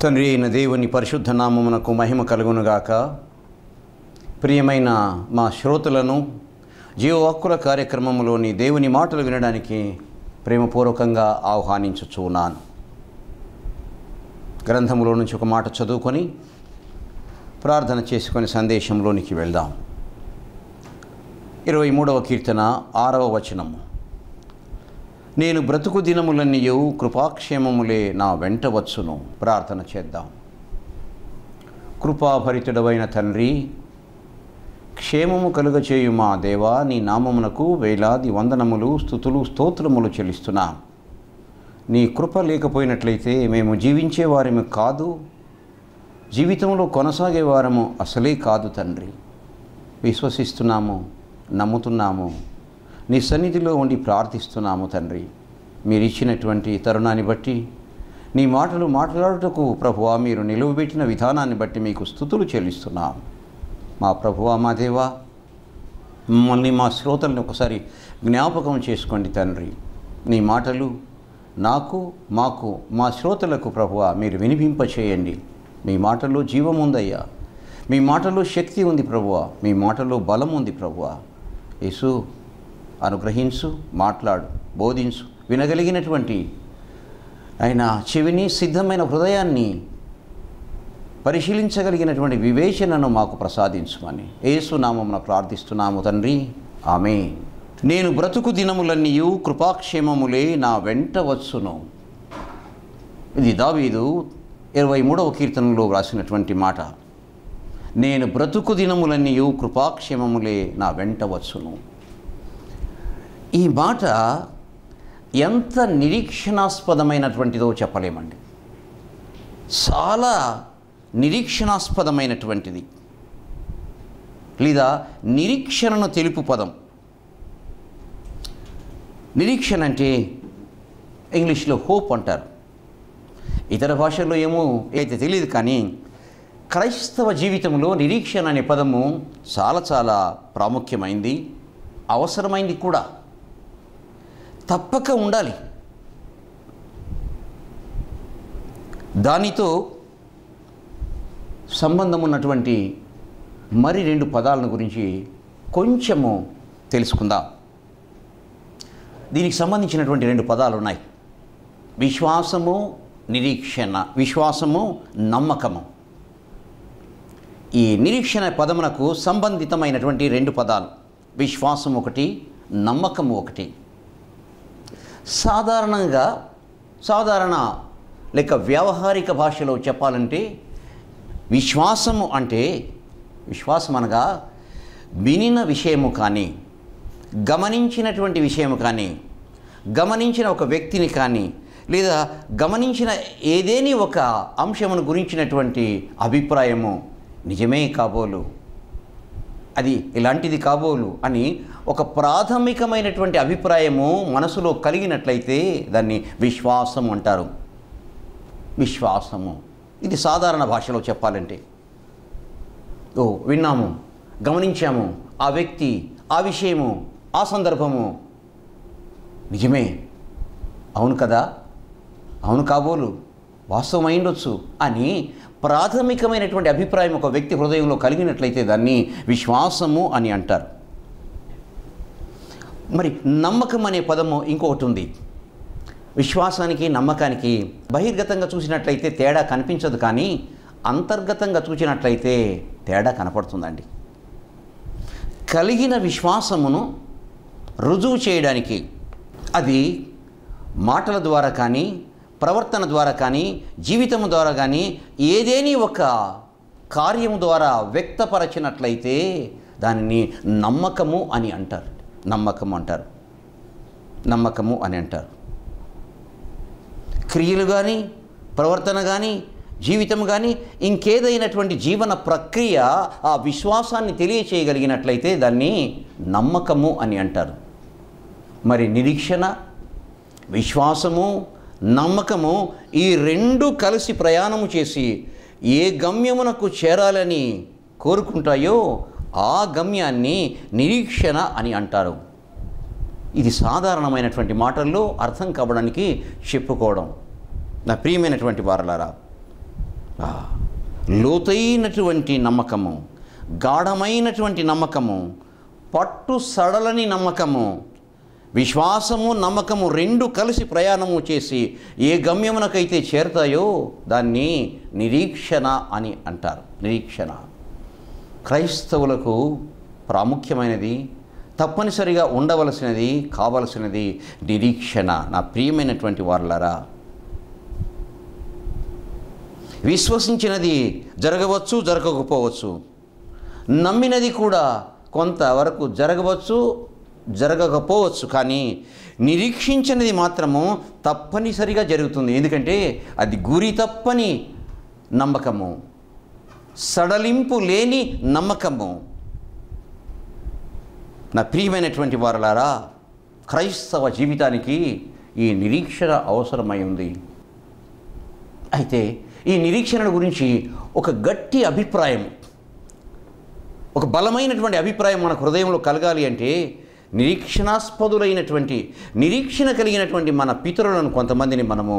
తండ్రి అయిన దేవుని పరిశుద్ధ నామమునకు మహిమ కలుగునుగాక. ప్రియమైన మా శ్రోతలను జీవవాక్కుల కార్యక్రమంలోని దేవుని మాటలు వినడానికి ప్రేమపూర్వకంగా ఆహ్వానించుచున్నాను. గ్రంథములో నుంచి ఒక మాట చదువుకొని ప్రార్థన చేసుకొని సందేశంలోనికి వెళ్దాం. 23వ కీర్తన 6వ వచనము. నేను బ్రతుకు దినములన్నీయు కృపాక్షేమములే నా వెంట వచ్చును. ప్రార్థన చేద్దాం. కృపాభరితుడవైన తండ్రి, క్షేమము కలుగచేయు మా దేవా, నీ నామమునకు వేలాది వందనములు, స్తుతులు, స్తోత్రములు చెల్లిస్తున్నాం. నీ కృప లేకపోయినట్లయితే మేము జీవించేవారము కాదు, జీవితంలో కొనసాగేవారము అసలే కాదు తండ్రి. విశ్వసిస్తున్నాము, నమ్ముతున్నాము, నీ సన్నిధిలో ఉండి ప్రార్థిస్తున్నాము తండ్రి. మీరు ఇచ్చినటువంటి తరుణాన్ని బట్టి, నీ మాటలు మాట్లాడుటకు ప్రభువా మీరు నిలువబెట్టిన విధానాన్ని బట్టి మీకు స్తుతులు చెల్లిస్తున్నాం. మా ప్రభువా, మా దేవా, మమ్మల్ని మా శ్రోతలను ఒకసారి జ్ఞాపకం చేసుకోండి తండ్రి. నీ మాటలు నాకు, మాకు, మా శ్రోతలకు ప్రభువా మీరు వినిపింపచేయండి. మీ మాటల్లో జీవం ఉందయ్యా, మీ మాటల్లో శక్తి ఉంది ప్రభువా, మీ మాటల్లో బలం ఉంది ప్రభువా. యేసు, అనుగ్రహించు, మాట్లాడు, బోధించు. వినగలిగినటువంటి ఆయన చెవిని, సిద్ధమైన హృదయాన్ని, పరిశీలించగలిగినటువంటి వివేచనను మాకు ప్రసాదించుమని యేసు నామమున ప్రార్థిస్తున్నాము తండ్రి, ఆమేన్. నేను బ్రతుకు దినములన్నీయు కృపాక్షేమములే నా వెంట వచ్చును. ఇది దావీదు 23వ కీర్తనలో వ్రాసినటువంటి మాట. నేను బ్రతుకు దినములన్నీయు కృపాక్షేమములే నా వెంట వచ్చును. ఈ మాట ఎంత నిరీక్షణాస్పదమైనటువంటిదో చెప్పలేమండి. చాలా నిరీక్షణాస్పదమైనటువంటిది, లేదా నిరీక్షణను తెలుపు పదం. నిరీక్షణ అంటే ఇంగ్లీష్లో హోప్ అంటారు, ఇతర భాషల్లో ఏమో అయితే తెలియదు. కానీ క్రైస్తవ జీవితంలో నిరీక్షణ అనే పదము చాలా చాలా ప్రాముఖ్యమైంది, అవసరమైంది కూడా, తప్పక ఉండాలి. దానితో సంబంధం ఉన్నటువంటి మరి 2 పదాలను గురించి కొంచెము తెలుసుకుందాం. దీనికి సంబంధించినటువంటి 2 పదాలు ఉన్నాయి. విశ్వాసము, నిరీక్షణ. విశ్వాసము, నమ్మకము. ఈ నిరీక్షణ పదమునకు సంబంధితమైనటువంటి 2 పదాలు, విశ్వాసం ఒకటి, నమ్మకము ఒకటి. సాధారణ లేక వ్యావహారిక భాషలో చెప్పాలంటే విశ్వాసము అంటే, విశ్వాసం అనగా వినిన విషయము కానీ, గమనించినటువంటి విషయము కానీ, గమనించిన ఒక వ్యక్తిని కానీ, లేదా గమనించిన ఏదేని ఒక అంశమును గురించినటువంటి అభిప్రాయము నిజమే కాబోలు, అది ఇలాంటిది కాబోలు అని ఒక ప్రాథమికమైనటువంటి అభిప్రాయము మనసులో కలిగినట్లయితే దాన్ని విశ్వాసం అంటారు. విశ్వాసము ఇది సాధారణ భాషలో చెప్పాలంటే, విన్నాము, గమనించాము, ఆ వ్యక్తి, ఆ విషయము, ఆ సందర్భము నిజమే, అవును కదా, అవును కాబోలు, వాస్తవం అయిండొచ్చు అని ప్రాథమికమైనటువంటి అభిప్రాయం ఒక వ్యక్తి హృదయంలో కలిగినట్లయితే దాన్ని విశ్వాసము అని అంటారు. మరి నమ్మకం అనే పదము ఇంకొకటి ఉంది. విశ్వాసానికి, నమ్మకానికి బహిర్గతంగా చూసినట్లయితే తేడా కనిపించదు, కానీ అంతర్గతంగా చూసినట్లయితే తేడా కనపడుతుందండి. కలిగిన విశ్వాసమును రుజువు చేయడానికి అది మాటల ద్వారా కానీ, ప్రవర్తన ద్వారా కానీ, జీవితం ద్వారా కానీ, ఏదేని ఒక కార్యము ద్వారా వ్యక్తపరచినట్లయితే దానిని నమ్మకము అని అంటారు. నమ్మకము అంటారు, నమ్మకము అని అంటారు. క్రియలు కానీ, ప్రవర్తన కానీ, జీవితం కానీ, ఇంకేదైనటువంటి జీవన ప్రక్రియ ఆ విశ్వాసాన్ని తెలియచేయగలిగినట్లయితే దాన్ని నమ్మకము అని అంటారు. మరి నిరీక్షణ, విశ్వాసము, నమ్మకము ఈ 2 కలిసి ప్రయాణము చేసి ఏ గమ్యమునకు చేరాలని కోరుకుంటాయో ఆ గమ్యాన్ని నిరీక్షణ అని అంటారు. ఇది సాధారణమైనటువంటి మాటల్లో అర్థం కావడానికి చెప్పుకోవడం. నా ప్రియమైనటువంటి వారలారా, లోతైనటువంటి నమ్మకము, గాఢమైనటువంటి నమ్మకము, పట్టు సడలని నమ్మకము, విశ్వాసము నమ్మకము రెండు కలిసి ప్రయాణము చేసి ఏ గమ్యమునకైతే చేరుతాయో దాన్ని నిరీక్షణ అని అంటారు. నిరీక్షణ క్రైస్తవులకు ప్రాముఖ్యమైనది, తప్పనిసరిగా ఉండవలసినది, కావలసినది నిరీక్షణ. నా ప్రియమైనటువంటి వారలారా, విశ్వసించినది జరగవచ్చు, జరగకపోవచ్చు. నమ్మినది కూడా కొంతవరకు జరగవచ్చు, జరగకపోవచ్చు. కానీ నిరీక్షించినది మాత్రము తప్పనిసరిగా జరుగుతుంది. ఎందుకంటే అది గురి తప్పని నమ్మకము, సడలింపు లేని నమ్మకము. నా ప్రియమైనటువంటి వారలారా, క్రైస్తవ జీవితానికి ఈ నిరీక్షణ అవసరమై ఉంది. అయితే ఈ నిరీక్షణ గురించి ఒక గట్టి అభిప్రాయం, ఒక బలమైనటువంటి అభిప్రాయం మన హృదయంలో కలగాలి అంటే నిరీక్షణాస్పదులైనటువంటి, నిరీక్షణ కలిగినటువంటి మన పితరులను కొంతమందిని మనము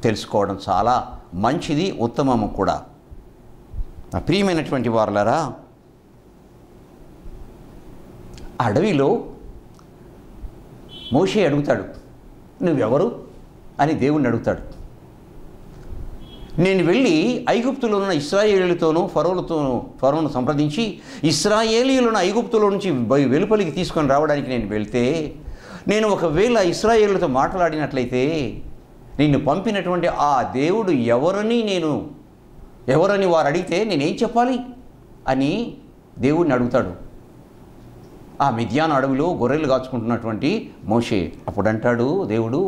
తెలుసుకోవడం చాలా మంచిది, ఉత్తమము కూడా. నా ప్రియమైనటువంటి వారలారా, అడవిలో మోషే అడుగుతాడు, నువ్వెవరు అని దేవుణ్ణి అడుగుతాడు. నేను వెళ్ళి ఐగుప్తులో ఉన్న ఇశ్రాయేలీలతోనూ ఫరోను సంప్రదించి ఇశ్రాయేలీయులను ఐగుప్తులో నుంచి వెలుపలికి తీసుకొని రావడానికి నేను వెళ్తే, నేను ఒకవేళ ఇశ్రాయేలుతో మాట్లాడినట్లయితే నిన్ను పంపినటువంటి ఆ దేవుడు ఎవరని వారు అడిగితే నేనేం చెప్పాలి అని దేవుడిని అడుగుతాడు. ఆ మిద్యాను అడవిలో గొర్రెలు కాచుకుంటున్నటువంటి మోషే అప్పుడు అంటాడు దేవుడు,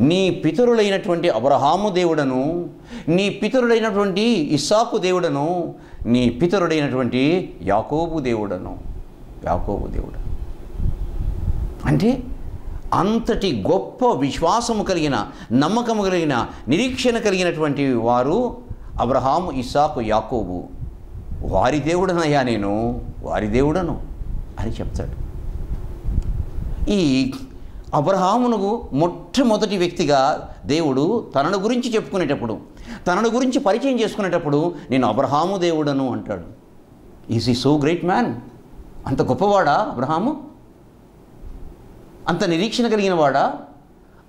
నీ పితరులైనటువంటి అబ్రహాము దేవుడను, నీ పితరుడైనటువంటి ఇస్సాకు దేవుడను, నీ పితరుడైనటువంటి యాకోబు దేవుడను. యాకోబు దేవుడు అంటే అంతటి గొప్ప విశ్వాసము కలిగిన, నమ్మకము కలిగిన, నిరీక్షణ కలిగినటువంటి వారు అబ్రహాము, ఇస్సాకు, యాకోబు. వారి దేవుడనయ్యా నేను, వారి దేవుడను అని చెప్తాడు. ఈ అబ్రహామునకు మొట్టమొదటి వ్యక్తిగా దేవుడు తనను గురించి చెప్పుకునేటప్పుడు, తనను గురించి పరిచయం చేసుకునేటప్పుడు నేను అబ్రహాము దేవుడను అంటాడు. ఈజ్ ఈ సో గ్రేట్ మ్యాన్? అంత గొప్పవాడా అబ్రహాము? అంత నిరీక్షణ కలిగిన వాడా?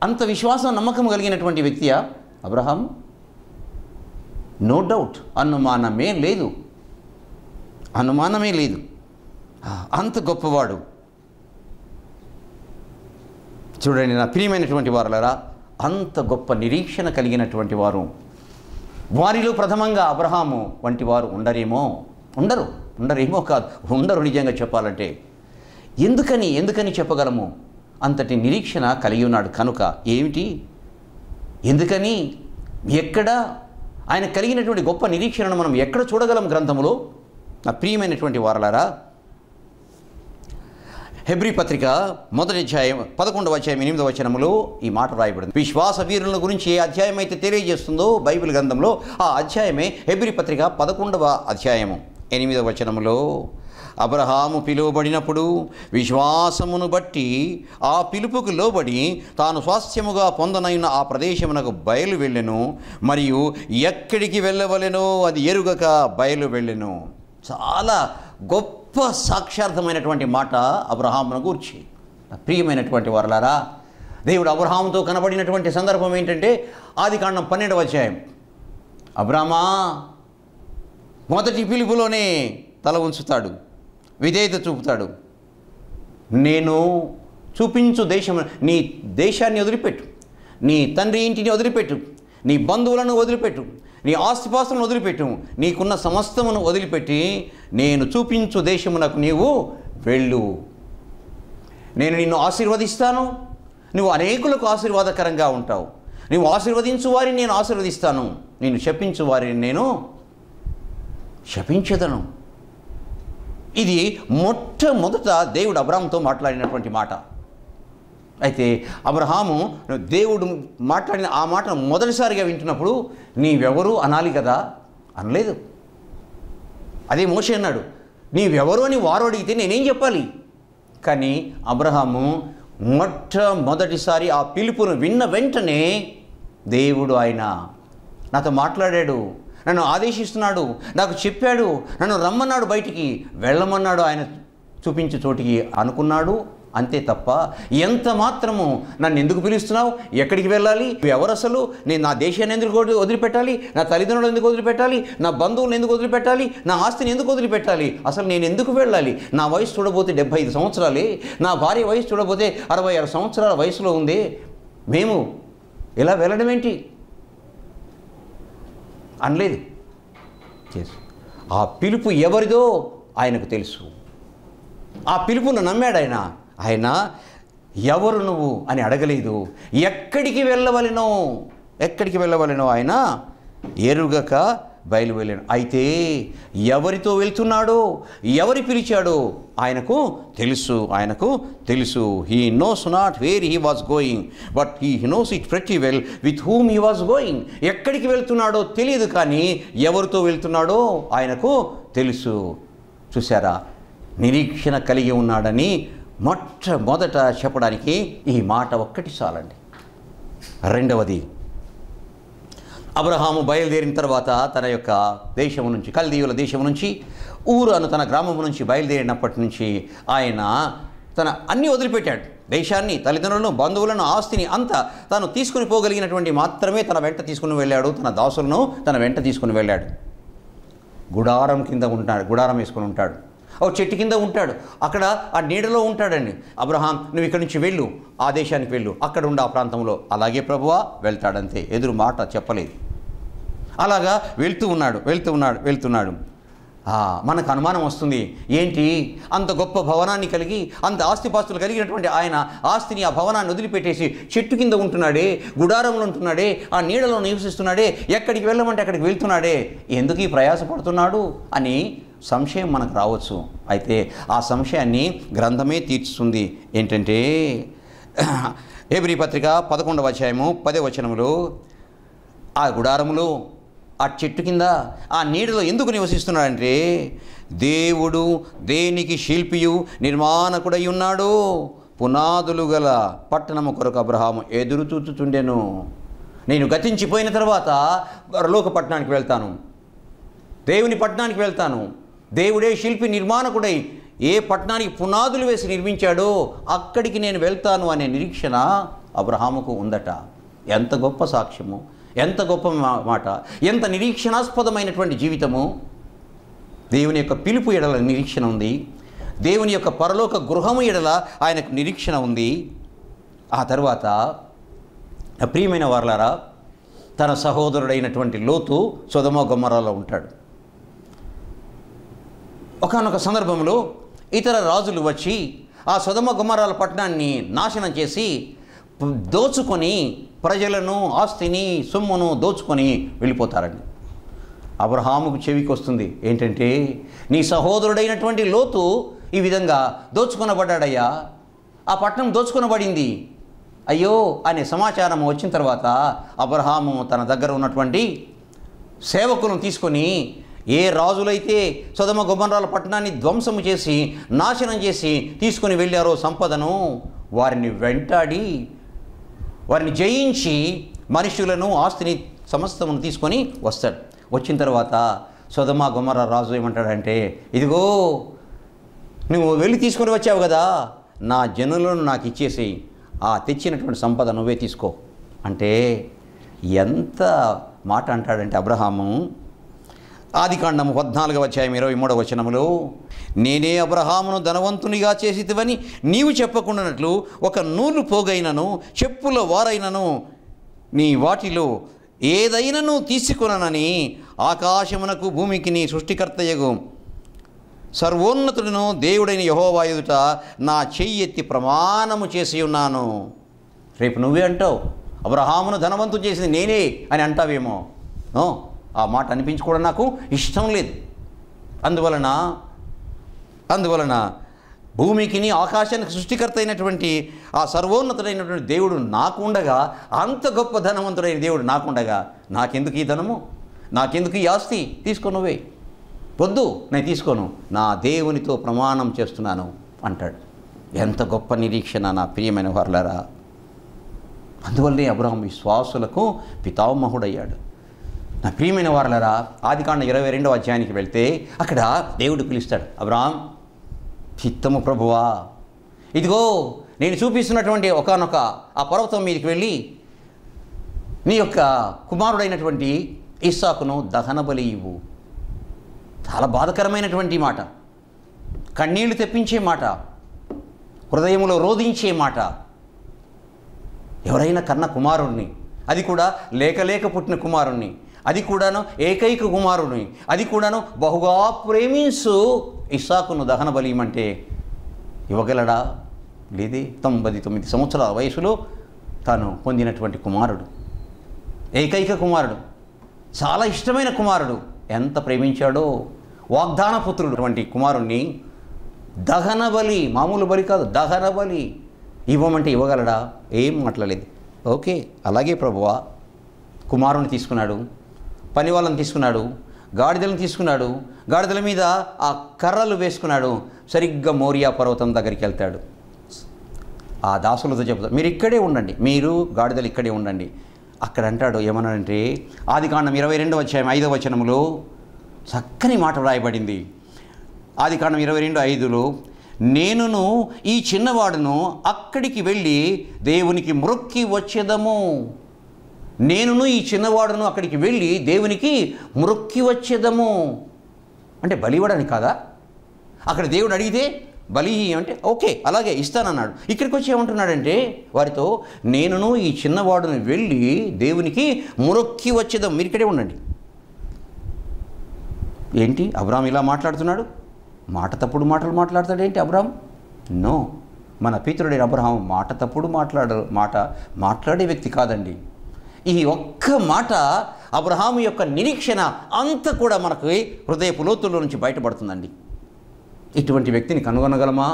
అంత విశ్వాసం, నమ్మకం కలిగినటువంటి వ్యక్తియా అబ్రహాము? నో డౌట్, అనుమానమే లేదు, అనుమానమే లేదు. అంత గొప్పవాడు. చూడండి నా ప్రియమైనటువంటి వారలారా, అంత గొప్ప నిరీక్షణ కలిగినటువంటి వారు, వారిలో ప్రథమంగా అబ్రహాము వంటి వారు ఉండరేమో కాదు, ఉండరు. నిజంగా చెప్పాలంటే ఎందుకని చెప్పగలము? అంతటి నిరీక్షణ కలిగి ఉన్నాడు కనుక. ఏమిటి, ఎందుకని, ఎక్కడ ఆయన కలిగినటువంటి గొప్ప నిరీక్షణను మనం ఎక్కడ చూడగలం గ్రంథములో? నా ప్రియమైనటువంటి వారలారా, హెబ్రీ పత్రిక 1వ అధ్యాయం 11వ అధ్యాయం 8వ వచనములో ఈ మాట రాయబడింది. విశ్వాస వీరుల గురించి ఏ అధ్యాయం అయితే తెలియజేస్తుందో బైబిల్ గ్రంథంలో, ఆ అధ్యాయమే హెబ్రీ పత్రిక 11వ అధ్యాయము 8వ వచనములో, అబ్రహాము పిలువబడినప్పుడు విశ్వాసమును బట్టి ఆ పిలుపుకు లోబడి తాను స్వాస్థ్యముగా పొందనైన ఆ ప్రదేశమునకు బయలు వెళ్ళెను, మరియు ఎక్కడికి వెళ్ళవలెనో అది ఎరుగక బయలు వెళ్ళెను. చాలా గొప్ప సాక్షార్థమైనటువంటి మాట అబ్రహామును గూర్చి. ప్రియమైనటువంటి వారలారా, దేవుడు అబ్రహాముతో కనబడినటువంటి సందర్భం ఏంటంటే ఆదికాండం 12వ అధ్యాయం. అబ్రహామా మొదటి పిలుపులోనే తల ఉంచుతాడు, విధేయత చూపుతాడు. నేను చూపించు దేశం, నీ దేశాన్ని వదిలిపెట్టు, నీ తండ్రి ఇంటిని వదిలిపెట్టు, నీ బంధువులను వదిలిపెట్టు, నీ ఆస్తిపాస్తులను వదిలిపెట్టు, నీకున్న సమస్తమును వదిలిపెట్టి నేను చూపించు దేశమునకు నీవు వెళ్ళు. నేను నిన్ను ఆశీర్వదిస్తాను, నువ్వు అనేకులకు ఆశీర్వాదకరంగా ఉంటావు. నువ్వు ఆశీర్వదించు వారిని నేను ఆశీర్వదిస్తాను, నేను శపించు వారిని నేను శపించదను. ఇది మొట్టమొదట దేవుడు అబ్రహాముతో మాట్లాడినటువంటి మాట. అయితే అబ్రహాము దేవుడు మాట్లాడిన ఆ మాటను మొదటిసారిగా వింటున్నప్పుడు నీవెవరు అనాలి కదా, అనలేదు. అదే మోషే అన్నాడు, నీవెవరు అని వారు అడిగితే నేనేం చెప్పాలి? కానీ అబ్రహాము మొట్టమొదటిసారి ఆ పిలుపును విన్న వెంటనే దేవుడు ఆయన నాతో మాట్లాడాడు, నన్ను ఆదేశిస్తున్నాడు, నాకు చెప్పాడు, నన్ను రమ్మన్నాడు, బయటికి వెళ్ళమన్నాడు ఆయన చూపించే చోటికి అనుకున్నాడు. అంతే తప్ప ఎంత మాత్రము నన్ను ఎందుకు పిలుస్తున్నావు, ఎక్కడికి వెళ్ళాలి, ఎవరు అసలు, నేను నా దేశాన్ని ఎందుకు వదిలిపెట్టాలి, నా తల్లిదండ్రులు ఎందుకు వదిలిపెట్టాలి, నా బంధువులను ఎందుకు వదిలిపెట్టాలి, నా ఆస్తిని ఎందుకు వదిలిపెట్టాలి, అసలు నేను ఎందుకు వెళ్ళాలి, నా వయసు చూడబోతే 75 సంవత్సరాలే, నా భార్య వయసు చూడబోతే 66 సంవత్సరాల వయసులో ఉంది, మేము ఇలా వెళ్ళడం ఏంటి అనలేదు. ఆ పిలుపు ఎవరిదో ఆయనకు తెలుసు. ఆ పిలుపును నమ్మాడు ఆయన ఎవరు నువ్వు అని అడగలేదు. ఎక్కడికి వెళ్ళవలెనో ఆయన ఎరుగక బయలువెళ్ళాను. అయితే ఎవరితో వెళ్తున్నాడో, ఎవరి పిలిచాడో ఆయనకు తెలుసు. He knows not where he was going, but he knows it pretty well with whom he was going. ఎక్కడికి వెళ్తున్నాడో తెలియదు, కానీ ఎవరితో వెళ్తున్నాడో ఆయనకు తెలుసు. చూసారా, నిరీక్షణ కలిగి ఉన్నాడని మొట్టమొదట చెప్పడానికి ఈ మాట ఒక్కటి చాలండి. రెండవది, అబ్రహాము బయలుదేరిన తర్వాత తన యొక్క దేశము నుంచి, కల్దీయుల దేశం నుంచి, ఊరు అను తన గ్రామం నుంచి బయలుదేరినప్పటి నుంచి ఆయన తన అన్నీ వదిలిపెట్టాడు. దేశాన్ని, తల్లిదండ్రులను, బంధువులను, ఆస్తిని అంతా తాను తీసుకుని పోగలిగినటువంటి మాత్రమే తన వెంట తీసుకుని వెళ్ళాడు. తన దాసులను తన వెంట తీసుకుని వెళ్ళాడు. గుడారం కింద ఉంటాడు, గుడారం వేసుకొని ఉంటాడు. ఓ చెట్టు కింద ఉంటాడు, అక్కడ ఆ నీడలో ఉంటాడండి. అబ్రహాం, నువ్వు ఇక్కడి నుంచి వెళ్ళు, ఆ దేశానికి వెళ్ళు, అక్కడ ఉండి ఆ ప్రాంతంలో. అలాగే ప్రభువా వెళ్తాడంతే, ఎదురు మాట చెప్పలేదు. అలాగా వెళ్తున్నాడు. మనకు అనుమానం వస్తుంది, ఏంటి అంత గొప్ప భవనాన్ని కలిగి, అంత ఆస్తిపాస్తులు కలిగినటువంటి ఆయన ఆస్తిని, ఆ భవనాన్ని వదిలిపెట్టేసి చెట్టు కింద ఉంటున్నాడే, గుడారంలో ఉంటున్నాడే, ఆ నీడలో నివసిస్తున్నాడే, ఎక్కడికి వెళ్ళమంటే అక్కడికి వెళ్తున్నాడే, ఎందుకు ఈ ప్రయాసపడుతున్నాడు అని సంశయం మనకు రావచ్చు. అయితే ఆ సంశయాన్ని గ్రంథమే తీర్చుతుంది. ఏంటంటే హెబ్రీ పత్రిక 11వ అధ్యాయము 10వ వచనములో, ఆ గుడారములో, ఆ చెట్టు కింద, ఆ నీడలో ఎందుకు నివసిస్తున్నాడంటే, దేవుడు దేనికి శిల్పియు నిర్మాణకుడై ఉన్నాడు, పునాదులు గల పట్టణము కొరకు అబ్రహాము ఎదురు చూచుచుండెను. నేను గతించిపోయిన తర్వాత పరలోక పట్టణానికి వెళ్తాను, దేవుని పట్టణానికి వెళ్తాను. దేవుడే శిల్పి నిర్మాణకుడై ఏ పట్టణానికి పునాదులు వేసి నిర్మించాడో అక్కడికి నేను వెళ్తాను అనే నిరీక్షణ అబ్రహాముకు ఉందట. ఎంత గొప్ప సాక్ష్యము, ఎంత గొప్ప మాట, ఎంత నిరీక్షణాస్పదమైనటువంటి జీవితము. దేవుని యొక్క పిలుపు ఎడల నిరీక్షణ ఉంది, దేవుని యొక్క పరలోక గృహము ఎడల ఆయనకు నిరీక్షణ ఉంది. ఆ తర్వాత ప్రియమైన వారలారా, తన సహోదరుడైనటువంటి లోతు సొదొమ గొమొర్రాలో ఉంటాడు. ఒకానొక సందర్భంలో ఇతర రాజులు వచ్చి ఆ సొదొమ గొమొర్రాల పట్టణాన్ని నాశనం చేసి దోచుకొని, ప్రజలను, ఆస్తిని, సొమ్మును దోచుకొని వెళ్ళిపోతారండి. అబ్రహాముకు చెవికి వస్తుంది, ఏంటంటే నీ సహోదరుడైనటువంటి లోతు ఈ విధంగా దోచుకొనబడ్డాడయ్యా, ఆ పట్టణం దోచుకొనబడింది అయ్యో అనే సమాచారం వచ్చిన తర్వాత అబ్రహాము తన దగ్గర ఉన్నటువంటి సేవకులను తీసుకొని, ఏ రాజులైతే సొదొమ గొమొర్రాల పట్టణాన్ని ధ్వంసము చేసి నాశనం చేసి తీసుకొని వెళ్ళారో సంపదను, వారిని వెంటాడి, వారిని జయించి మనుషులను, ఆస్తిని, సమస్తమును తీసుకొని వస్తాడు. వచ్చిన తర్వాత సొదొమ గొమొర్రా రాజు ఏమంటాడంటే, ఇదిగో నువ్వు వెళ్ళి తీసుకొని వచ్చావు కదా, నా జనులను నాకు ఇచ్చేసి ఆ తెచ్చినటువంటి సంపద నువ్వే తీసుకో అంటే ఎంత మాట అంటాడంటే అబ్రహాము. ఆదికాండము 14వ అధ్యాయం 23వ వచనములో, నేనే అబ్రహామును ధనవంతునిగా చేసితివని నీవు చెప్పకుండానట్లు ఒక నూలు పోగైనను చెప్పుల వారైనను నీ వాటిలో ఏదైనను తీసుకొననని ఆకాశమునకు భూమికి నీ సృష్టికర్తయగు సర్వోన్నతుడును దేవుడైన యెహోవా ఎదుట నా చెయ్యి ఎత్తి ప్రమాణము చేసి ఉన్నాను. రేపు నువ్వే అంటావు, అబ్రహామును ధనవంతుడు చేసింది నేనే అని అంటావేమో. ఆ మాట అనిపించుకోవడం నాకు ఇష్టం లేదు. అందువలన భూమికిని ఆకాశానికి సృష్టికర్త అయినటువంటి ఆ సర్వోన్నతుడైనటువంటి దేవుడు నాకుండగా, అంత గొప్ప ధనవంతుడైన దేవుడు నాకుండగా, నాకెందుకు ఈ ధనము, నాకెందుకు ఈ ఆస్తి, తీసుకో నువ్వే, వద్దు నేను తీసుకోను, నా దేవునితో ప్రమాణం చేస్తున్నాను అంటాడు. ఎంత గొప్ప నిరీక్షణ నా ప్రియమైన వారలారా. అందువల్లనే అబ్రహాము విశ్వాసులకు పితామహుడయ్యాడు. నా ప్రియమైన వారలారా, ఆదికాండం 22వ అధ్యాయానికి వెళ్తే అక్కడ దేవుడు పిలుస్తాడు, అబ్రాహాం, చిత్తము ప్రభువా, ఇదిగో నేను చూపిస్తున్నటువంటి ఒకానొక ఆ పర్వతం మీదకి వెళ్ళి నీ యొక్క కుమారుడైనటువంటి ఇస్సాకును దహన బలి ఇవ్వు. చాలా బాధకరమైనటువంటి మాట, కన్నీళ్లు తెప్పించే మాట, హృదయంలో రోధించే మాట. ఎవరైనా కన్న కుమారుణ్ణి, అది కూడా లేక పుట్టిన కుమారుణ్ణి, అది కూడాను ఏకైక కుమారుణ్ణి, అది కూడాను బహుగా ప్రేమించు ఇస్సాకును దహన బలి ఇవ్వమంటే ఇవ్వగలడా? లేదే. 99 సంవత్సరాల వయసులో తాను పొందినటువంటి కుమారుడు, ఏకైక కుమారుడు, చాలా ఇష్టమైన కుమారుడు, ఎంత ప్రేమించాడో. వాగ్దాన పుత్రుడు వంటి కుమారుణ్ణి దహన బలి, మామూలు బలి కాదు, దహన బలి ఇవ్వమంటే ఇవ్వగలడా? ఏం మాట్లాడలేదు. ఓకే, అలాగే ప్రభువా. కుమారుని తీసుకున్నాడు, పని వాళ్ళని తీసుకున్నాడు, గాడిదలను తీసుకున్నాడు, గాడిదల మీద ఆ కర్రలు వేసుకున్నాడు. సరిగ్గా మోరియా పర్వతం దగ్గరికి వెళ్తాడు. ఆ దాసులతో చెప్తాడు, మీరు ఇక్కడే ఉండండి, మీరు గాడిదలు ఇక్కడే ఉండండి. అక్కడ అంటాడు, ఏమన్నాడంటే ఆదికాండం 22వ అధ్యాయం 5వ వచనంలో చక్కని మాట వ్రాయబడింది. ఆదికాండం 22:5లో, నేనును ఈ చిన్నవాడును అక్కడికి వెళ్ళి దేవునికి మ్రొక్కి వచ్చేదము. నేనును ఈ చిన్నవాడును అక్కడికి వెళ్ళి దేవునికి మ్రొక్కి వచ్చేదము అంటే బలి ఇవ్వడానికి కాదా? అక్కడ దేవుడు అడిగితే బలి అంటే ఓకే అలాగే ఇస్తానన్నాడు. ఇక్కడికి వచ్చి ఏమంటున్నాడంటే వారితో, నేనును ఈ చిన్నవాడును వెళ్ళి దేవునికి మ్రొక్కి వచ్చేదాం, మీరు ఇక్కడే ఉండండి. ఏంటి అబ్రాహాం ఇలా మాట్లాడుతున్నాడు? మాట తప్పుడు మాటలు మాట్లాడతాడు ఏంటి అబ్రాహాం? నో, మన పితరుడైన అబ్రాహాం మాట తప్పుడు మాట్లాడే వ్యక్తి కాదండి. ఈ ఒక్క మాట అబ్రహాము యొక్క నిరీక్షణ అంతా కూడా మనకు హృదయపు లోతుల్లో నుంచి బయటపడుతుందండి. ఇటువంటి వ్యక్తిని కనుగొనగలమా?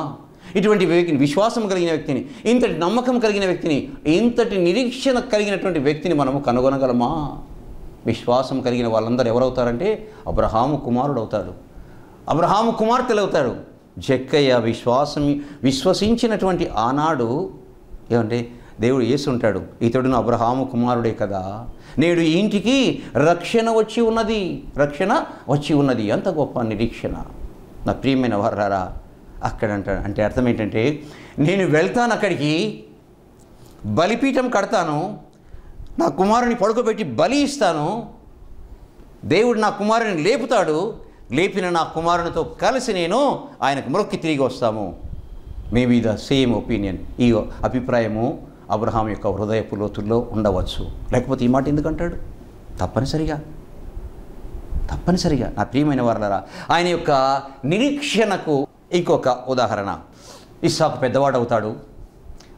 ఇటువంటి వ్యక్తిని, విశ్వాసం కలిగిన వ్యక్తిని, ఇంతటి నమ్మకం కలిగిన వ్యక్తిని, ఇంతటి నిరీక్షణ కలిగినటువంటి వ్యక్తిని మనము కనుగొనగలమా? విశ్వాసం కలిగిన వాళ్ళందరూ ఎవరవుతారంటే అబ్రహాము కుమారుడు అవుతాడు, అబ్రహాము కుమార్తెలు అవుతాడు. జక్కయ్య విశ్వసించినటువంటి ఆనాడు ఏమంటే దేవుడు యేసు ఉంటాడు, ఇతడును అబ్రహాము కుమారుడే కదా, నేడు ఈ ఇంటికి రక్షణ వచ్చి ఉన్నది. అంత గొప్ప నిరీక్షణ. నా ప్రియమైన వారలారా, అక్కడ అంటే అర్థం ఏంటంటే, నేను వెళ్తాను అక్కడికి, బలిపీఠం కడతాను, నా కుమారుని పడుకోబెట్టి బలి ఇస్తాను, దేవుడు నా కుమారుని లేపుతాడు, లేపిన నా కుమారునితో కలిసి నేను ఆయనకు మ్రొక్కి తిరిగి వస్తాము. మేబీ ద సేమ్ ఒపీనియన్, ఈ అభిప్రాయము అబ్రహాం యొక్క హృదయపు లోతుల్లో ఉండవచ్చు. లేకపోతే ఈ మాట ఎందుకంటాడు? తప్పనిసరిగా నా ప్రియమైన వారలారా, ఆయన యొక్క నిరీక్షణకు ఇంకొక ఉదాహరణ. ఇస్సాకు పెద్దవాడవుతాడు,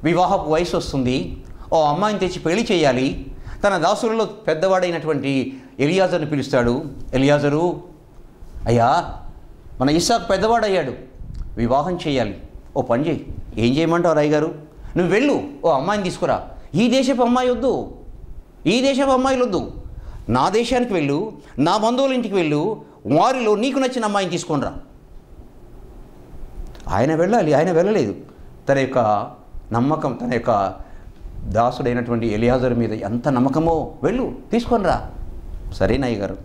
వివాహపు వయసు వస్తుంది, ఓ అమ్మాయిని తెచ్చి పెళ్లి చేయాలి. తన దాసులలో పెద్దవాడైనటువంటి ఎలియాజర్ని పిలుస్తాడు. ఎలియాజరు, అయ్యా మన ఇస్సాకు పెద్దవాడయ్యాడు, వివాహం చేయాలి, ఓ పని చేయి. ఏం చేయమంటావు రాయ్ గారు? నువ్వు వెళ్ళు, ఓ అమ్మాయిని తీసుకురా. ఈ దేశపు అమ్మాయిలు వద్దు, నా దేశానికి వెళ్ళు, నా బంధువుల ఇంటికి వెళ్ళు, వారిలో నీకు నచ్చిన అమ్మాయిని తీసుకొని రా. ఆయన వెళ్ళాలి, ఆయన వెళ్ళలేదు. తన యొక్క నమ్మకం, తన యొక్క దాసుడైనటువంటి ఎలియాజర్ మీద ఎంత నమ్మకమో, వెళ్ళు తీసుకొని రా. సరేనయ్య గారు,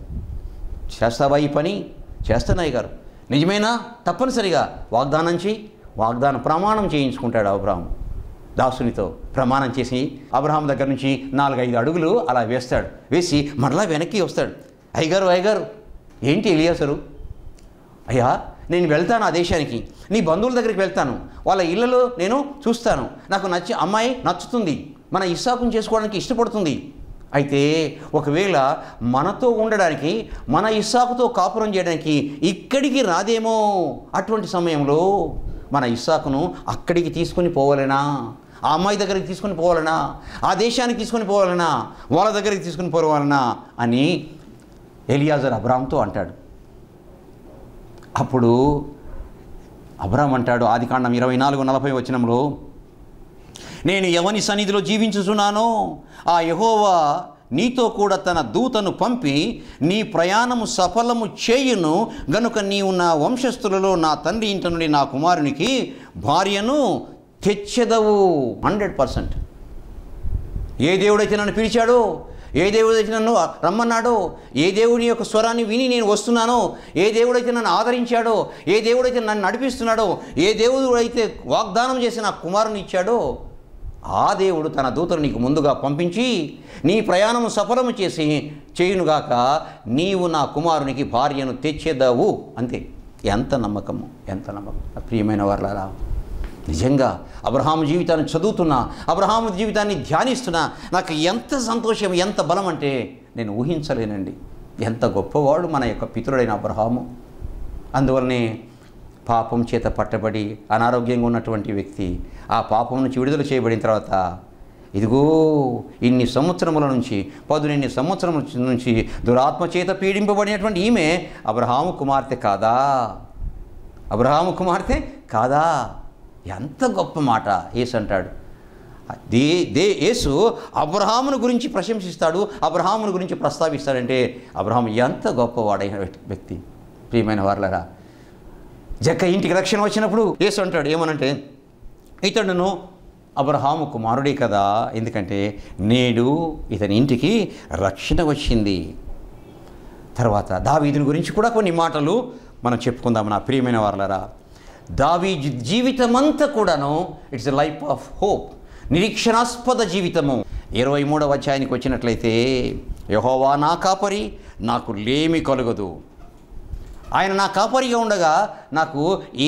చేస్తావా ఈ పని? చేస్తానయ్య గారు. నిజమేనా? తప్పనిసరిగా వాగ్దాన ప్రమాణం చేయించుకుంటాడు అబ్రహాం. దాసునితో ప్రమాణం చేసి అబ్రహాం దగ్గర నుంచి 4-5 అడుగులు అలా వేస్తాడు. వేసి మరలా వెనక్కి వస్తాడు. అయ్యగారు ఏంటి ఎలియాజరు? అయ్యా నేను వెళ్తాను ఆ దేశానికి, నీ బంధువుల దగ్గరికి వెళ్తాను, వాళ్ళ ఇళ్ళలో నేను చూస్తాను, నాకు అమ్మాయి నచ్చుతుంది, మన ఇస్సాకుని చేసుకోవడానికి ఇష్టపడుతుంది. అయితే ఒకవేళ మనతో ఉండడానికి, మన ఇస్సాకుతో కాపురం చేయడానికి ఇక్కడికి రాదేమో. అటువంటి సమయంలో మన ఇస్సాకును అక్కడికి తీసుకొని పోవాలనా, ఆ అమ్మాయి దగ్గరికి తీసుకొని పోవాలనా, ఆ దేశానికి తీసుకొని పోవాలనా, వాళ్ళ దగ్గరికి తీసుకొని పోవాలనా అని ఎలియాజర్ అబ్రాహాంతో అంటాడు. అప్పుడు అబ్రాహాం అంటాడు, ఆదికాండం 24:40 వచనంలో, నేను ఎవని సన్నిధిలో జీవించుచున్నానో ఆ యెహోవా నీతో కూడా తన దూతను పంపి నీ ప్రయాణము సఫలము చేయును గనుక నీవు నా వంశస్థులలో నా తండ్రి ఇంటి నుండి నా కుమారునికి భార్యను తెచ్చెదవు. 100%. ఏ దేవుడైతే నన్ను పిలిచాడో, ఏ దేవుడైతే నన్ను రమ్మన్నాడో, ఏ దేవుని యొక్క స్వరాన్ని విని నేను వస్తున్నానో, ఏ దేవుడైతే నన్ను ఆదరించాడో, ఏ దేవుడైతే నన్ను నడిపిస్తున్నాడో, ఏ దేవుడు అయితే వాగ్దానం చేసి నా కుమారుని ఇచ్చాడో, ఆ దేవుడు తన దూతను నీకు ముందుగా పంపించి నీ ప్రయాణము సఫలము చేయునుగాక, నీవు నా కుమారునికి భార్యను తెచ్చేదావు. అంతే. ఎంత నమ్మకము, ఎంత నమ్మకం. ప్రియమైన వారలారా, నిజంగా అబ్రహాము జీవితాన్ని చదువుతున్నా, అబ్రహాము జీవితాన్ని ధ్యానిస్తున్నా నాకు ఎంత సంతోషం, ఎంత బలం అంటే నేను ఊహించలేనండి. ఎంత గొప్పవాడు మన యొక్క పితరుడైన అబ్రహాము. అందువల్లనే పాపం చేత పట్టబడి అనారోగ్యంగా ఉన్నటువంటి వ్యక్తి ఆ పాపం నుంచి విడుదల చేయబడిన తర్వాత ఇదిగో ఇన్ని సంవత్సరముల నుంచి 18 సంవత్సరముల నుంచి దురాత్మ చేత పీడింపబడినటువంటి ఈమె అబ్రహాము కుమార్తె కాదా? అబ్రహాము కుమార్తె కాదా? ఎంత గొప్ప మాట యేసు అంటాడు. యేసు అబ్రహామును గురించి ప్రశంసిస్తాడు, అబ్రహామును గురించి ప్రస్తావిస్తాడంటే అబ్రహాము ఎంత గొప్పవాడైన వ్యక్తి. ప్రియమైన వారలారా, జక్క ఇంటికి రక్షణ వచ్చినప్పుడు యేసు అంటాడు ఏమనంటే, ఇతడును అబ్రహాము కుమారుడే కదా, ఎందుకంటే నేడు ఇతని ఇంటికి రక్షణ వచ్చింది. తర్వాత దావీదుని గురించి కూడా కొన్ని మాటలు మనం చెప్పుకుందాం నా ప్రియమైన వారలారా. దావీదు జీవితమంతా కూడాను it's a life of hope, నిరీక్షణాస్పద జీవితము. 23వ అధ్యాయానికి వచ్చినట్లయితే, యెహోవా నా కాపరి, నాకు లేమి కలుగదు. ఆయన నా కాపరిగా ఉండగా నాకు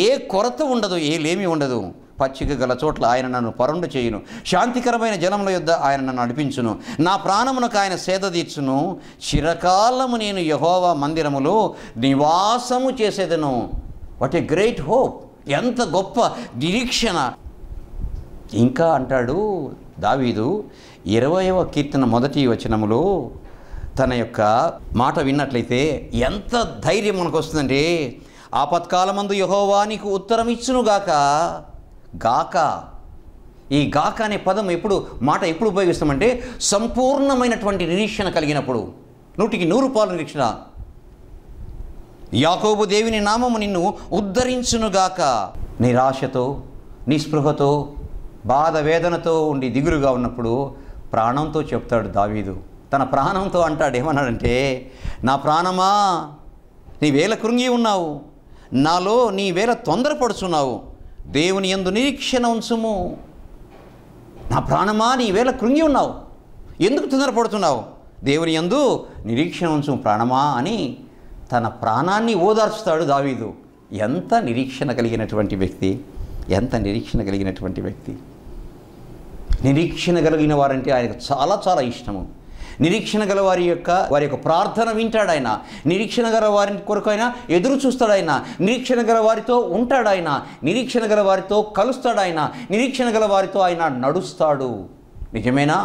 ఏ కొరత ఉండదు, ఏ లేమి ఉండదు. పచ్చిక గల చోట్ల ఆయన నన్ను పరుండు చేయును, శాంతికరమైన జలముల యొద్ద ఆయన నన్ను నడిపించును, నా ప్రాణమునకు ఆయన సేద తీర్చును. చిరకాలము నేను యెహోవా మందిరములో నివాసము చేసేదను. వాట్ ఏ గ్రేట్ హోప్, ఎంత గొప్ప నిరీక్షణ. ఇంకా అంటాడు దావీదు 20వ కీర్తన 1వ వచనములో తన యొక్క మాట విన్నట్లయితే ఎంత ధైర్యం మనకు వస్తుందంటే, ఆపత్కాలమందు యెహోవా నీకు ఉత్తరం ఇచ్చునుగాక. గాక, ఈ గాక అనే పదం మాట ఎప్పుడు ఉపయోగిస్తామంటే సంపూర్ణమైనటువంటి నిరీక్షణ కలిగినప్పుడు, 100కి 100 నిరీక్షణ. యాకోబు దేవుని నామము నిన్ను ఉద్ధరించునుగాక. నిరాశతో, నిస్పృహతో, బాధ వేదనతో ఉండి దిగులుగా ఉన్నప్పుడు ప్రాణంతో చెప్తాడు దావీదు. తన ప్రాణంతో అంటాడు, ఏమన్నాడంటే, నా ప్రాణమా నీవేళ కృంగి ఉన్నావు, నాలో నీవేళ తొందరపడుచున్నావు, దేవుని యందు నిరీక్షణ ఉంచుము. నా ప్రాణమా నీవేళ కృంగి ఉన్నావు, ఎందుకు తొందరపడుతున్నావు, దేవుని యందు నిరీక్షణ ఉంచుము ప్రాణమా అని తన ప్రాణాన్ని ఓదార్చుతాడు దావీదు. ఎంత నిరీక్షణ కలిగినటువంటి వ్యక్తి, ఎంత నిరీక్షణ కలిగినటువంటి వ్యక్తి. నిరీక్షణ కలిగిన వారంటే ఆయనకు చాలా చాలా ఇష్టము. నిరీక్షణ గల వారి యొక్క ప్రార్థన వింటాడు ఆయన. నిరీక్షణ గల వారి కొరకు ఆయన ఎదురు చూస్తాడు ఆయన. నిరీక్షణ గల వారితో ఉంటాడు ఆయన. నిరీక్షణ గల వారితో కలుస్తాడు ఆయన. నిరీక్షణ గల వారితో ఆయన నడుస్తాడు. నిజమేనా?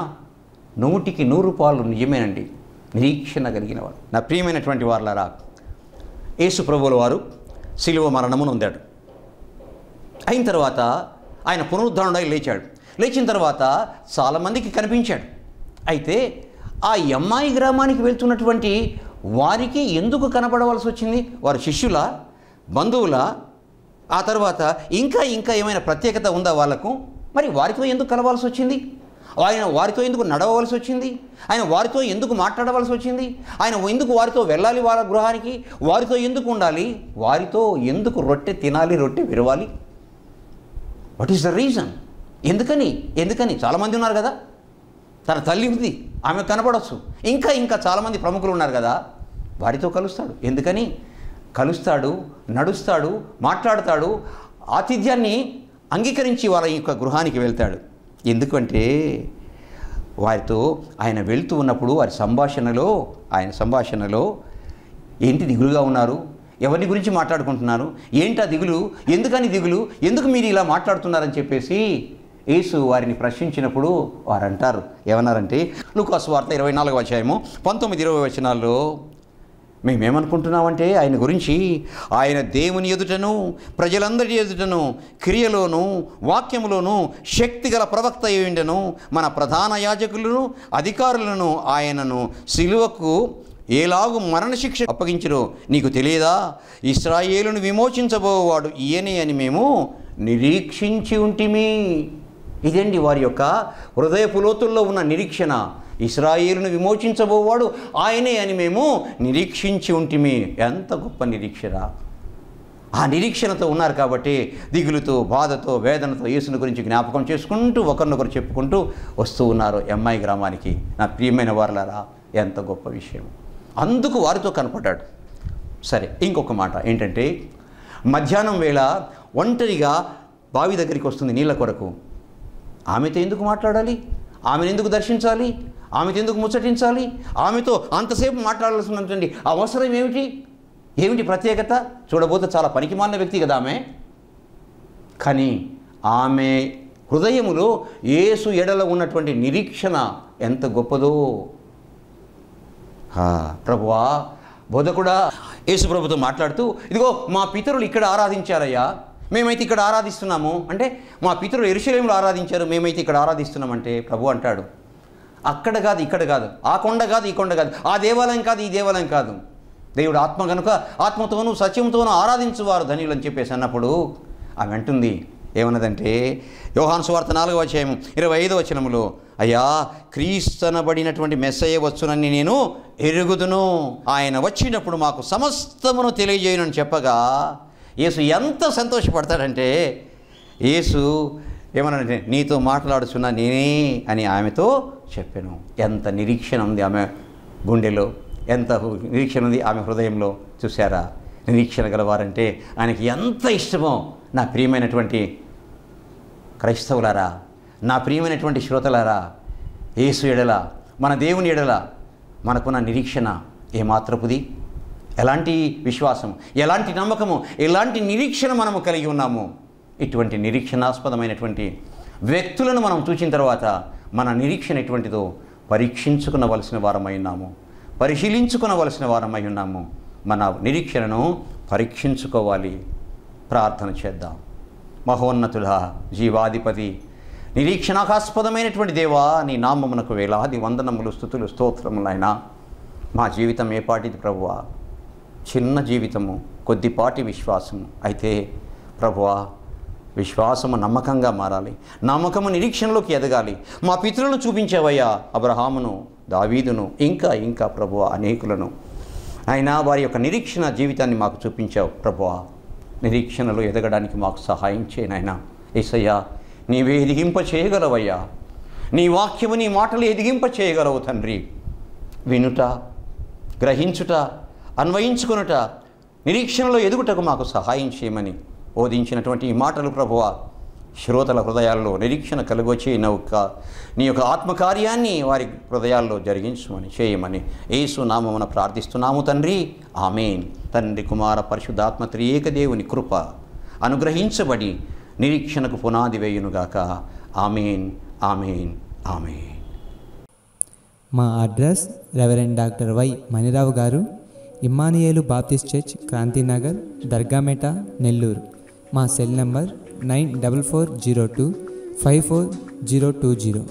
100కి 100 నిజమేనండి. నిరీక్షణ కలిగిన వారు. నా ప్రియమైనటువంటి వారలారా, యేసు ప్రభువుల వారు శిలువ మరణమును పొందాడు. అయిన తర్వాత ఆయన పునరుద్ధరణై లేచాడు. లేచిన తర్వాత చాలామందికి కనిపించాడు. అయితే ఆ ఎమ్మాయి గ్రామానికి వెళ్తున్నటువంటి వారికి ఎందుకు కనపడవలసి వచ్చింది? వారి శిష్యుల, బంధువుల, ఆ తర్వాత ఇంకా ఏమైనా ప్రత్యేకత ఉందా వాళ్ళకు? మరి వారితో ఎందుకు కలవాల్సి వచ్చింది? ఆయన వారితో ఎందుకు నడవవలసి వచ్చింది? ఆయన వారితో ఎందుకు మాట్లాడవలసి వచ్చింది? ఆయన ఎందుకు వారితో వెళ్ళాలి? వాళ్ళ గృహానికి వారితో ఎందుకు ఉండాలి? వారితో ఎందుకు రొట్టె తినాలి, రొట్టె విరవాలి? What is the reason? ఎందుకని చాలామంది ఉన్నారు కదా. తన తల్లి ఉంది, ఆమె కనపడవచ్చు. ఇంకా చాలామంది ప్రముఖులు ఉన్నారు కదా, వారితో కలుస్తాడు. ఎందుకని కలుస్తాడు? నడుస్తాడు, మాట్లాడతాడు, ఆతిథ్యాన్ని అంగీకరించి వాళ్ళ యొక్క గృహానికి వెళ్తాడు. ఎందుకంటే వారితో ఆయన వెళ్తూ ఉన్నప్పుడు వారి సంభాషణలో ఏంటి దిగులుగా ఉన్నారు, ఎవరిని గురించి మాట్లాడుకుంటున్నారు, ఏంటా దిగులు, దిగులు, ఎందుకు మీరు ఇలా మాట్లాడుతున్నారని చెప్పేసి యేసు వారిని ప్రశ్నించినప్పుడు వారు అంటారు, ఏమన్నారంటే లూకా సువార్త 24వ అధ్యాయము 19-20 వచనాల్లో మేమేమనుకుంటున్నామంటే ఆయన గురించి, ఆయన దేవుని ఎదుటను ప్రజలందరి ఎదుటను క్రియలోను వాక్యములోను శక్తిగల ప్రవక్త అయ్యుండెను. మన ప్రధాన యాజకులను అధికారులను ఆయనను సిలువకు ఏలాగు మరణశిక్ష అప్పగించురో నీకు తెలియదా? ఇశ్రాయేలును విమోచించబోవాడు ఈయనే అని మేము నిరీక్షించి ఉంటిమి. ఇదండి వారి యొక్క హృదయపు లోతుల్లో ఉన్న నిరీక్షణ. ఇశ్రాయేలును విమోచించబోవాడు ఆయనే అని మేము నిరీక్షించి ఉంటిమి. ఎంత గొప్ప నిరీక్షణ! ఆ నిరీక్షణతో ఉన్నారు కాబట్టి దిగులుతో, బాధతో, వేదనతో యేసుని గురించి జ్ఞాపకం చేసుకుంటూ ఒకరినొకరు చెప్పుకుంటూ వస్తూ ఉన్నారు ఎమ్మాయి గ్రామానికి. నా ప్రియమైన వారలారా, ఎంత గొప్ప విషయం! అందుకు వారితో కనపడ్డాడు. సరే, ఇంకొక మాట ఏంటంటే, మధ్యాహ్నం వేళ ఒంటరిగా బావి దగ్గరికి వస్తుంది నీళ్ళ కొరకు. ఆమెతో ఎందుకు మాట్లాడాలి? ఆమెను ఎందుకు దర్శించాలి? ఆమెతో ఎందుకు ముచ్చటించాలి? ఆమెతో అంతసేపు మాట్లాడాల్సినటువంటి అవసరం ఏమిటి? ఏమిటి ప్రత్యేకత? చూడబోతే చాలా పనికిమాలిన వ్యక్తి కదా ఆమె. కానీ ఆమె హృదయములో యేసు ఎడల ఉన్నటువంటి నిరీక్షణ ఎంత గొప్పదో! ప్రభువా, బోధకుడా, యేసు ప్రభుతో మాట్లాడుతూ, ఇదిగో మా పితరులు ఇక్కడ ఆరాధించారయ్యా, మేమైతే ఇక్కడ ఆరాధిస్తున్నాము అంటే, మా పితరులు యెరూషలేములో ఆరాధించారు, మేమైతే ఇక్కడ ఆరాధిస్తున్నామంటే ప్రభు అంటాడు, అక్కడ కాదు, ఇక్కడ కాదు, ఆ కొండ కాదు, ఈ కొండ కాదు, ఆ దేవాలయం కాదు, ఈ దేవాలయం కాదు, దేవుడు ఆత్మ కనుక ఆత్మతోనూ సత్యంతోనూ ఆరాధించువారు ధన్యులు అని చెప్పేసి అన్నప్పుడు ఆమె అంటుంది, ఏమన్నదంటే, యోహాను సువార్త 4వ అధ్యాయం 25వ వచనములో, అయ్యా, క్రీస్తనబడినటువంటి మెస్సయ్య వచ్చునని నేను ఎరుగుదును, ఆయన వచ్చినప్పుడు మాకు సమస్తమును తెలియజేయనని చెప్పగా యేసు ఎంత సంతోషపడతాడంటే, యేసు ఏమన్నాడంటే, నీతో మాట్లాడుచున్నా నేనే అని ఆమెతో చెప్పాను. ఎంత నిరీక్షణ ఉంది ఆమె గుండెలో, ఎంత నిరీక్షణ ఉంది ఆమె హృదయంలో. చూసారా, నిరీక్షణ గలవారంటే ఆయనకి ఎంత ఇష్టమో. నా ప్రియమైనటువంటి క్రైస్తవులారా, నా ప్రియమైనటువంటి శ్రోతలారా, యేసు ఎడల, మన దేవుని ఎడల మనకున్న నిరీక్షణ ఏమాత్రపుది? ఎలాంటి విశ్వాసం, ఎలాంటి నమ్మకము, ఎలాంటి నిరీక్షణ మనము కలిగి ఉన్నాము? ఇటువంటి నిరీక్షణాస్పదమైనటువంటి వ్యక్తులను మనం చూసిన తర్వాత మన నిరీక్షణ ఎటువంటిదో పరీక్షించుకునవలసిన వారమై ఉన్నాము, పరిశీలించుకునవలసిన వారమై ఉన్నాము. మన నిరీక్షణను పరీక్షించుకోవాలి. ప్రార్థన చేద్దాం. మహోన్నతుడా, జీవాధిపతి, నిరీక్షణాస్పదమైనటువంటి దేవా, నీ నామమునకు వేలాది వందనములు, స్తుతులు, స్తోత్రములైనా. మా జీవితం ఏపాటిది ప్రభువా? చిన్న జీవితము, కొద్దిపాటి విశ్వాసము. అయితే ప్రభువా, విశ్వాసము నమ్మకంగా మారాలి, నమ్మకము నిరీక్షణలోకి ఎదగాలి. మా పితరులను చూపించావయ్యా, అబ్రహామును, దావీదును, ఇంకా ఇంకా ప్రభువా అనేకులను. అయినా వారి యొక్క నిరీక్షణ జీవితాన్ని మాకు చూపించావు ప్రభువా. నిరీక్షణలో ఎదగడానికి మాకు సహాయం చేయనైనా. యేసయ్యా, నీవే ఎదిగింప చేయగలవయ్యా. నీ వాక్యము, నీ మాటలు ఎదిగింప చేయగలవు తండ్రి. వినుట, గ్రహించుట, అన్వయించుకొనుట, నిరీక్షణలో ఎదుగుటకు మాకు సహాయం చేయమని బోధించినటువంటి ఈ మాటలు ప్రభువా, శ్రోతల హృదయాల్లో నిరీక్షణ కలుగొచ్చే నీ యొక్క ఆత్మకార్యాన్ని వారి హృదయాల్లో జరిగించమని చేయమని యేసు నామమున ప్రార్థిస్తున్నాము తండ్రి. ఆమేన్. తండ్రి, కుమార, పరిశుద్ధాత్మ త్రియేక దేవుని కృప అనుగ్రహించబడి నిరీక్షణకు పునాది వేయునుగాక. ఆమేన్, ఆమేన్, ఆమేన్. మా address reverend doctor why Manirao గారు, ఇమ్మానుయేలు బాప్టిస్ట్ చర్చ్, క్రాంతినగర్, దర్గామేట, నెల్లూరు. మా సెల్ నంబర్ 9440254020.